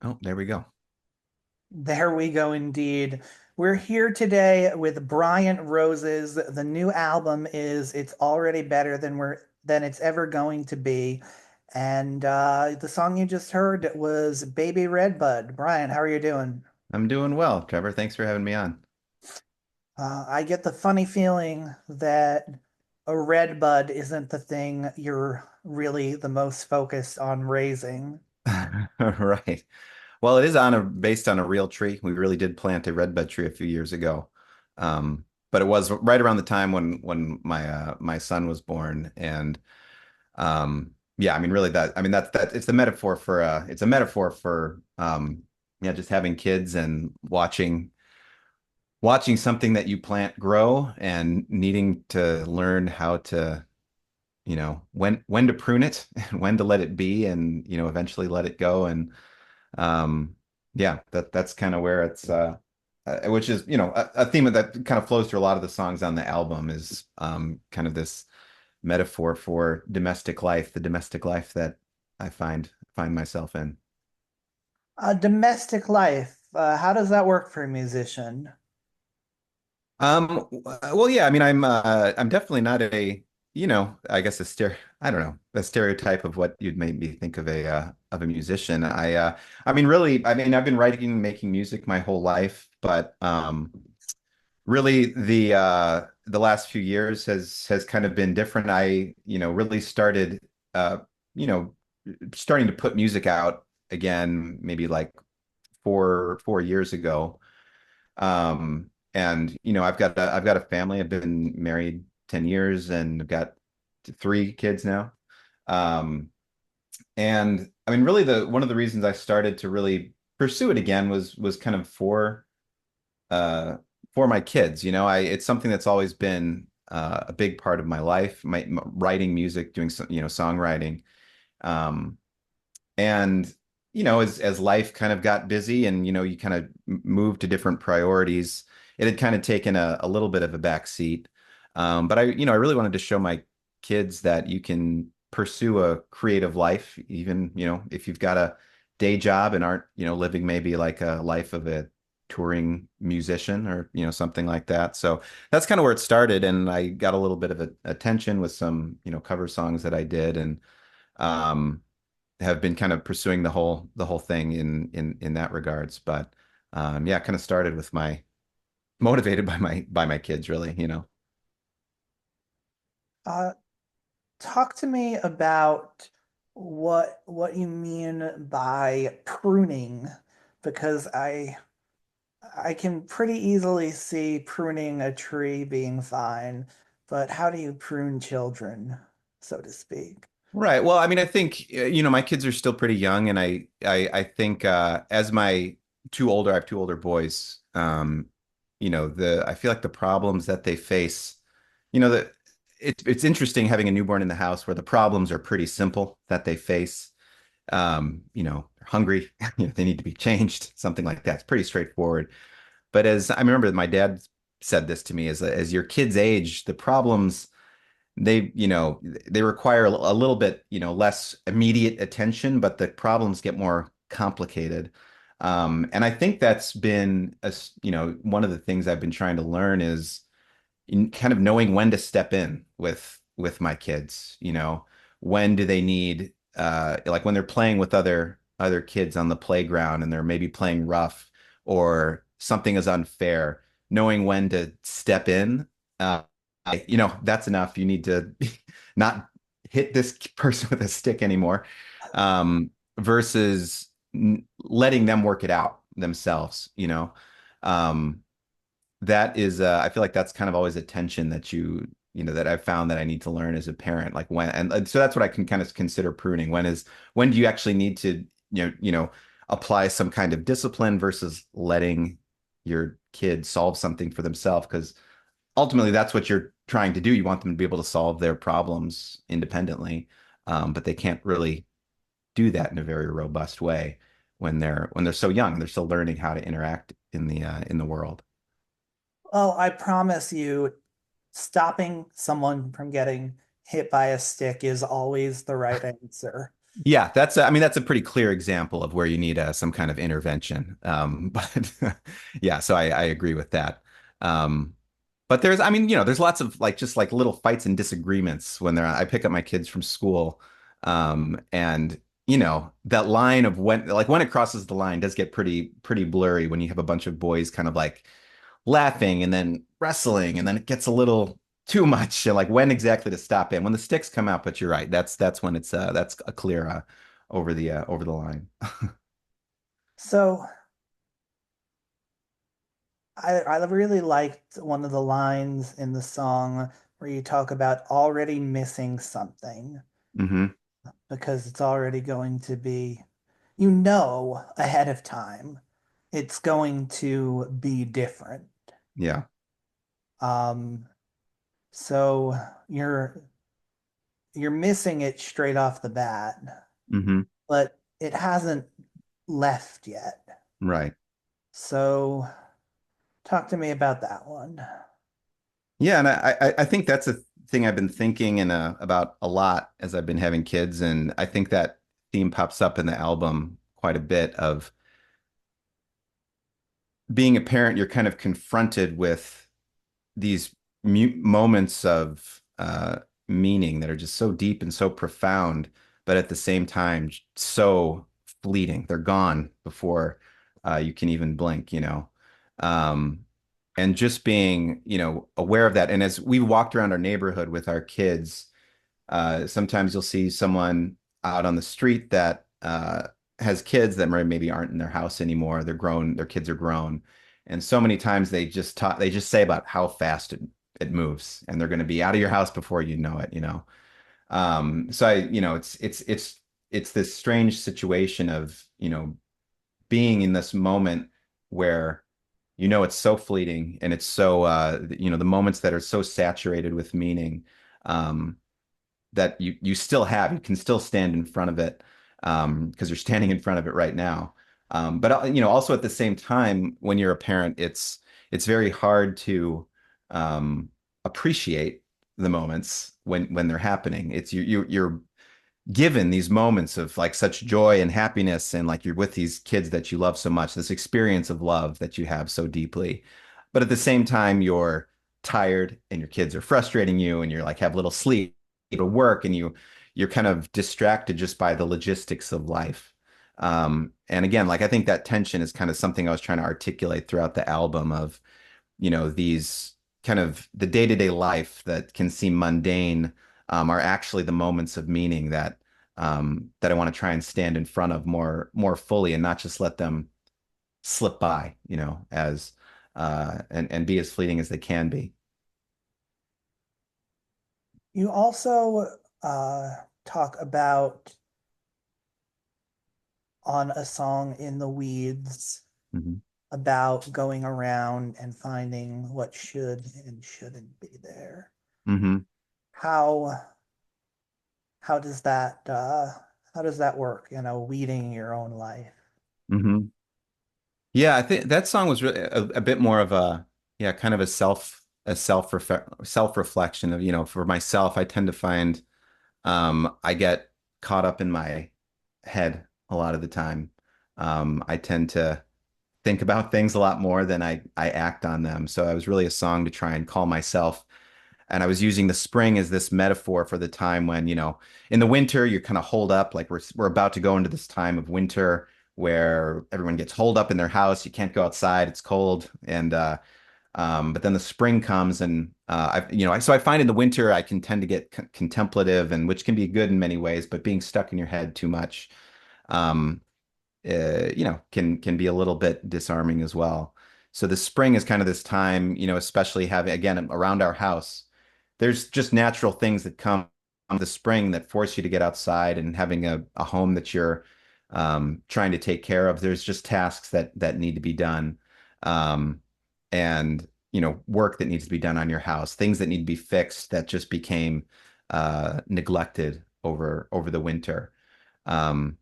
Oh, there we go. There we go, indeed. We're here today with Bryant Roses. The new album is It's Already Better Than It's Ever Going to Be. And the song you just heard was Baby Redbud. Brian, how are you doing? I'm doing well, Trevor. Thanks for having me on. I get the funny feeling that a redbud isn't the thing you're really the most focused on raising. Right. Well, it is on a based on a real tree. We really did plant a redbud tree a few years ago. But it was right around the time when my son was born. And yeah, I mean really that it's the metaphor for it's a metaphor for yeah, just having kids and watching something that you plant grow and needing to learn how to when to prune it and when to let it be and eventually let it go. And um yeah, that's kind of where it's which is a theme that kind of flows through a lot of the songs on the album is kind of this metaphor for domestic life, the domestic life that I find myself in. Domestic life, how does that work for a musician? Well, yeah, I mean, I'm definitely not I guess I don't know, a stereotype of what you'd maybe think of a musician. I mean, really, I mean, I've been writing and making music my whole life, but really the last few years has kind of been different. Really started uh, you know, starting to put music out again, maybe like four years ago. And I've got a family. I've been married 10 years and I've got three kids now. Um, and I mean, really the one of the reasons I started to really pursue it again was kind of uh for my kids. It's something that's always been a big part of my life, my writing music, doing some, songwriting. Um, and as life kind of got busy and you kind of moved to different priorities, it had kind of taken a little bit of a back seat. But I really wanted to show my kids that you can pursue a creative life, even, if you've got a day job and aren't, living maybe like a life of a touring musician or, something like that. So that's kind of where it started. And I got a little bit of attention with some, cover songs that I did. And, um, have been kind of pursuing the whole thing in that regards. But yeah, kind of started with my motivated by my kids, really. Uh, Talk to me about what you mean by pruning, because I can pretty easily see pruning a tree being fine, but how do you prune children, so to speak? Right. Well, I mean, I think my kids are still pretty young, and I think as my two older, I have two older boys. The I feel like the problems that they face, that it's interesting having a newborn in the house where the problems are pretty simple that they face. They're hungry, they need to be changed, something like that. It's pretty straightforward. But as I remember, my dad said this to me, as your kids age, the problems they require a little bit, less immediate attention, but the problems get more complicated. And I think that's been one of the things I've been trying to learn is in kind of knowing when to step in with my kids. When do they need like when they're playing with other kids on the playground and they're maybe playing rough or something is unfair, knowing when to step in. That's enough. You need to not hit this person with a stick anymore, versus letting them work it out themselves. Um, that is I feel like that's kind of always a tension that that I've found that I need to learn as a parent, like when, and so that's what I can kind of consider pruning. When do you actually need to apply some kind of discipline versus letting your kid solve something for themselves, because ultimately that's what you're trying to do. You want them to be able to solve their problems independently, but they can't really do that in a very robust way when they're so young. They're still learning how to interact in the world. Well, I promise you, stopping someone from getting hit by a stick is always the right answer. Yeah, I mean, that's a pretty clear example of where you need some kind of intervention. But yeah, so I agree with that. Um, but I mean, there's lots of like just like little fights and disagreements when I pick up my kids from school. And that line of when it crosses the line does get pretty blurry when you have a bunch of boys kind of like laughing and then wrestling and then it gets a little too much and like when exactly to stop it when the sticks come out. But you're right, that's when that's a clear over the line. So I really liked one of the lines in the song where you talk about already missing something Hmm. because it's already going to be, ahead of time, it's going to be different. Yeah. Um, so you're you're missing it straight off the bat, Hmm. but it hasn't left yet. Right. So talk to me about that one. Yeah, and I think that's a thing I've been thinking about a lot as I've been having kids, and I think that theme pops up in the album quite a bit of being a parent. You're kind of confronted with these moments of meaning that are just so deep and so profound, but at the same time so fleeting. They're gone before you can even blink. Um, and just being, aware of that. And as we walked around our neighborhood with our kids, sometimes you'll see someone out on the street that has kids that maybe aren't in their house anymore. They're grown, their kids are grown. And so many times they just say about how fast it moves and they're going to be out of your house before you know it. So it's this strange situation of, being in this moment where it's so fleeting and it's so the moments that are so saturated with meaning. Um, that you still have. You can still stand in front of it because you're standing in front of it right now. But also at the same time, when you're a parent, it's very hard to um, appreciate the moments when they're happening. It's you're given these moments of like such joy and happiness and like you're with these kids that you love so much, this experience of love that you have so deeply. But at the same time, you're tired and your kids are frustrating you and you're like have little sleep at work and you're kind of distracted just by the logistics of life. And again, like I think that tension is kind of something I was trying to articulate throughout the album of these kind of the day-to-day life that can seem mundane are actually the moments of meaning that I want to try and stand in front of more fully and not just let them slip by, as and be as fleeting as they can be. You also talk about on a song in the weeds Hmm. about going around and finding what should and shouldn't be there. Hmm. How how does that work, weeding your own life? Hmm. Yeah, I think that song was really a bit more of yeah, kind of self reflection of, for myself, I tend to find I get caught up in my head a lot of the time. I tend to think about things a lot more than I act on them. So it was really a song to try and calm myself. And I was using the spring as this metaphor for the time when, in the winter, you're kind of holed up, like we're about to go into this time of winter where everyone gets holed up in their house. You can't go outside, it's cold. And but then the spring comes and so I find in the winter I can tend to get contemplative and which can be good in many ways, but being stuck in your head too much um can be a little bit disarming as well. So the spring is kind of this time, especially having again around our house, there's just natural things that come in the spring that force you to get outside and having a home that you're trying to take care of. There's just tasks that need to be done. Um, and work that needs to be done on your house, things that need to be fixed that just became neglected over the winter. Um,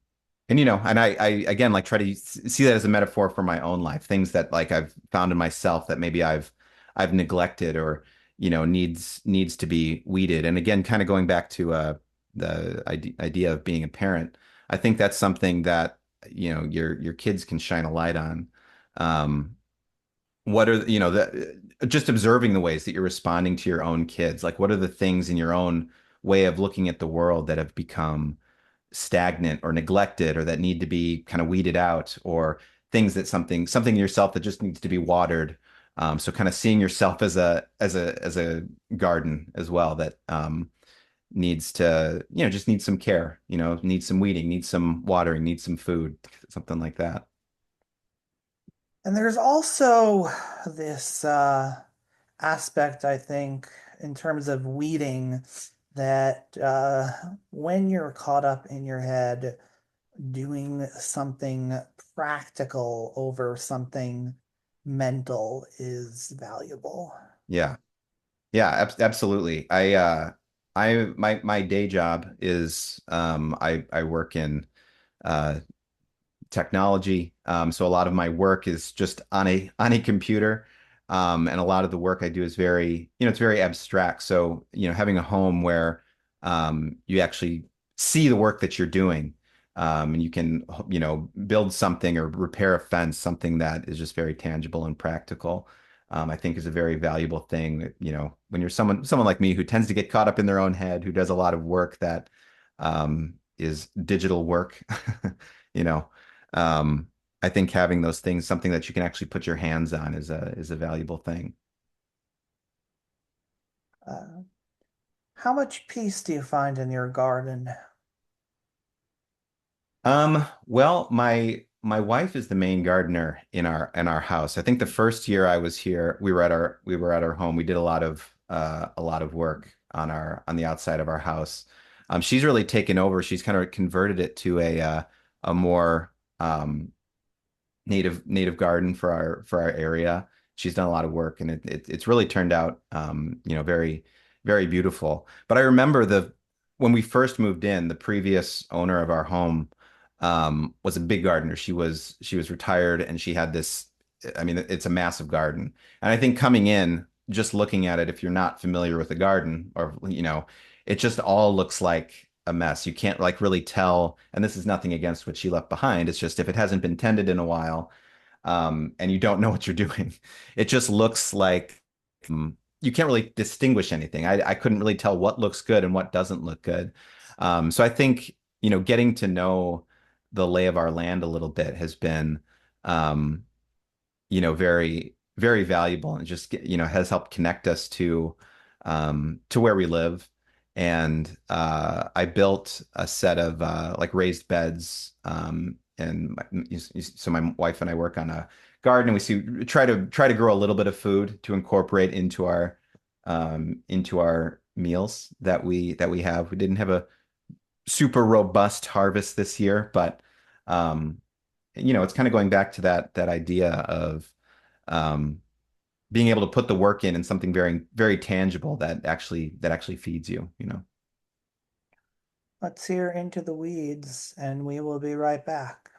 and I again like try to see that as a metaphor for my own life, things that like I've found in myself that maybe I've neglected or needs to be weeded. And again, kind of going back to the idea of being a parent. I think that's something that, your kids can shine a light on. Um, what are, the just observing the ways that you're responding to your own kids. Like, what are the things in your own way of looking at the world that have become stagnant or neglected or that need to be kind of weeded out, or things that something in yourself that just needs to be watered. So kind of seeing yourself as a garden as well that needs to, just needs some care, needs some weeding, needs some watering, needs some food, something like that. And there's also this aspect, I think, in terms of weeding, that when you're caught up in your head doing something practical over something mental is valuable. Yeah. Yeah, absolutely. My day job is, I work in uh technology. So a lot of my work is just on a computer. And a lot of the work I do is very, it's very abstract. So, having a home where you actually see the work that you're doing, and you can, build something or repair a fence, something that is just very tangible and practical. I think is a very valuable thing that, when you're someone like me who tends to get caught up in their own head, who does a lot of work that is digital work, you know, um, I think having those things, something that you can actually put your hands on, is a valuable thing. Uh, how much peace do you find in your garden? Well, my wife is the main gardener in our house. I think the first year I was here, we were at our home. We did a lot of work on the outside of our house. She's really taken over. She's kind of converted it to a more native garden for our area. She's done a lot of work, and it's really turned out, very very beautiful. But I remember the when we first moved in, the previous owner of our home was a big gardener. She was retired, and she had this. I mean, it's a massive garden, and I think coming in, just looking at it, if you're not familiar with the garden, or it just all looks like a mess. You can't like really tell, and this is nothing against what she left behind. It's just if it hasn't been tended in a while, and you don't know what you're doing, it just looks like you can't really distinguish anything. I couldn't really tell what looks good and what doesn't look good. So I think, getting to know the lay of our land a little bit has been, um, very, very valuable, and just, has helped connect us to where we live. And I built a set of like raised beds, and so my wife and I work on a garden. We try to grow a little bit of food to incorporate into our meals that we have. We didn't have a super robust harvest this year, but um, it's kind of going back to that idea of um, being able to put the work in something very, very tangible that actually feeds you. Let's hear Into the Weeds, and we will be right back.